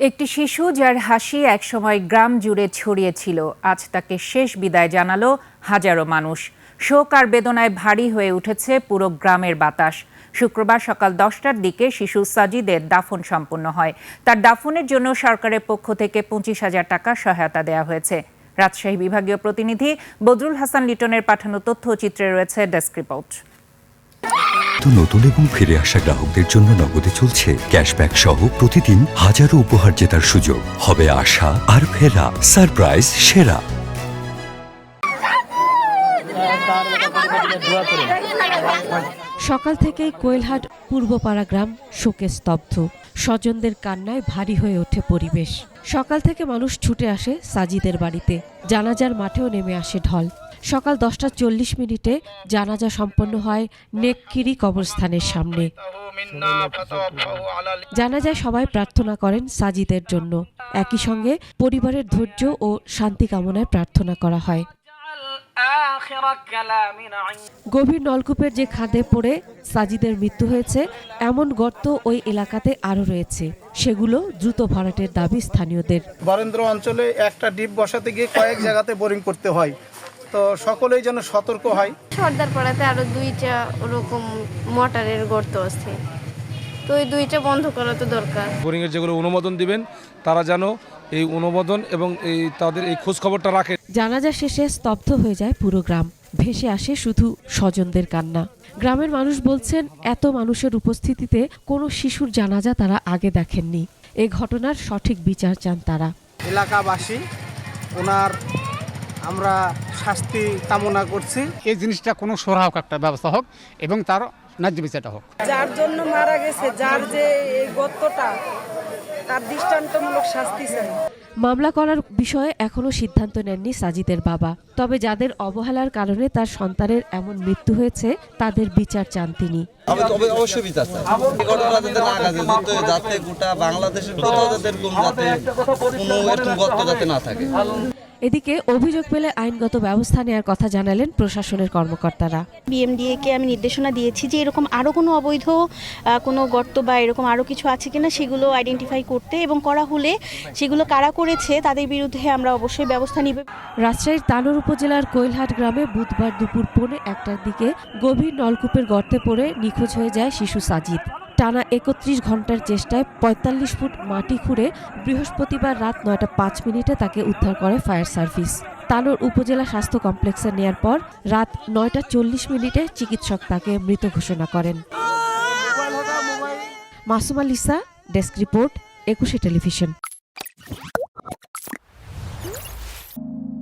একটি শিশু যার হাসি একসময় গ্রাম জুড়ে ছড়িয়েছিল, আজ তাকে শেষ বিদায় জানালো হাজারো মানুষ। শোক আর বেদনায় ভারী হয়ে উঠেছে পুরো গ্রামের বাতাস। শুক্রবার সকাল 10টার দিকে শিশু সাজিদের দাফন সম্পন্ন হয়। তার দাফনের জন্য সরকারের পক্ষ থেকে 25,000 টাকা সহায়তা দেওয়া হয়েছে। রাজশাহী বিভাগীয় প্রতিনিধি বদরুল হাসান লিটনের পাঠানো তথ্যচিত্রে রয়েছে ডেস্ক রিপোর্ট। নতুন এবং ফিরে আসা গ্রাহকদের জন্য নগদে চলছে ক্যাশব্যাক সহ প্রতিদিন হাজারো উপহার জেতার সুযোগ। হবে আশা আর ফেরা, সারপ্রাইজ সেরা। সকাল থেকেই কোয়েলহাট পূর্বপাড়া গ্রাম শোকে স্তব্ধ। স্বজনদের কান্নায় ভারী হয়ে ওঠে পরিবেশ। সকাল থেকে মানুষ ছুটে আসে সাজিদের বাড়িতে, জানাজার মাঠেও নেমে আসে ঢল। সকাল 10:40 জানাজা সম্পন্ন হয় নেককিরি কবরস্থানের সামনে। জানাজায় সবাই প্রার্থনা করেন সাজিদের জন্য। একই সঙ্গে পরিবারের ধৈর্য ও শান্তি কামনায় প্রার্থনা করা হয়। গভীর নলকূপের যে খাদে পড়ে সাজিদের মৃত্যু হয়েছে, এমন গর্ত ওই এলাকাতে আরও রয়েছে। সেগুলো দ্রুত ভরাটের দাবি স্থানীয়দের। বরেন্দ্র অঞ্চলে একটা ডিপ বসাতে গিয়ে কয়েক জায়গাতে বোরিং করতে হয়, তো সকলেই যেন সতর্ক হয়। সর্দারপাড়াতে আরো 2টা ওরকম মোটরের গর্ত আছে, তো এই 2টা বন্ধ করা তো দরকার। বোরিং এর যেগুলো অনুমোদন দিবেন, তারা যেন এই অনুমোদন এবং তাদের এই খোঁজ খবরটা রাখে। জানাজা শেষে স্তব্ধ হয়ে যায় পুরো গ্রাম। ভেসে আসে শুধু স্বজনদের কান্না। গ্রামের মানুষ বলছেন, এত মানুষের উপস্থিতিতে কোনো শিশুর জানাজা তারা আগে দেখেননি। এ ঘটনার সঠিক বিচার চান তারা। এলাকাবাসী ওনার আমরা শাস্তি কামনা করছি। এই জিনিসটা কোনো সরা হোক, একটা ব্যবস্থা হোক এবং তার ন্যায্য বিচারটা হোক। যার জন্য মারা গেছে, যার যে এই গর্তটা, তার দৃষ্টান্তমূলক শাস্তি চাই। মামলা করার বিষয়ে এখনো সিদ্ধান্ত নেননি সাজিদের বাবা। তবে যাদের অবহেলার কারণে তার সন্তানের এমন মৃত্যু হয়েছে, তাদের বিচার চান তিনি। অবশ্যই বিচার চাই। ঘটনা যাতে না ঘটে, যাতে গোটা বাংলাদেশের কোথাও যাতে কোনো এরকম গর্ত যাতে না থাকে। এদিকে অভিযোগ পেলে আইনগত ব্যবস্থা নেওয়ার কথা জানালেন প্রশাসনের কর্মকর্তারা। বিএমডিএ-কে আমি নির্দেশনা দিয়েছি যে এরকম আরও কোনো অবৈধ কোনো গর্ত বা এরকম আরও কিছু আছে কিনা সেগুলো আইডেন্টিফাই করতে, এবং করা হলে সেগুলো কারা করেছে তাদের বিরুদ্ধে আমরা অবশ্যই ব্যবস্থা নিব। রাজশাহীর তানোর উপজেলার কোয়েলহাট গ্রামে বুধবার দুপুর 1:45টার দিকে গভীর নলকূপের গর্তে পড়ে নিখোঁজ হয়ে যায় শিশু সাজিদ। টানা 31 ঘন্টার চেষ্টায় 45 ফুট মাটি খুঁড়ে বৃহস্পতিবার রাত 9:05 তাকে উদ্ধার করে ফায়ার সার্ভিস। তানোর উপজেলা স্বাস্থ্য কমপ্লেক্সে নেয়ার পর রাত 9:40 চিকিৎসক তাকে মৃত ঘোষণা করেন। Masuma Lisa, desk report, 21 television.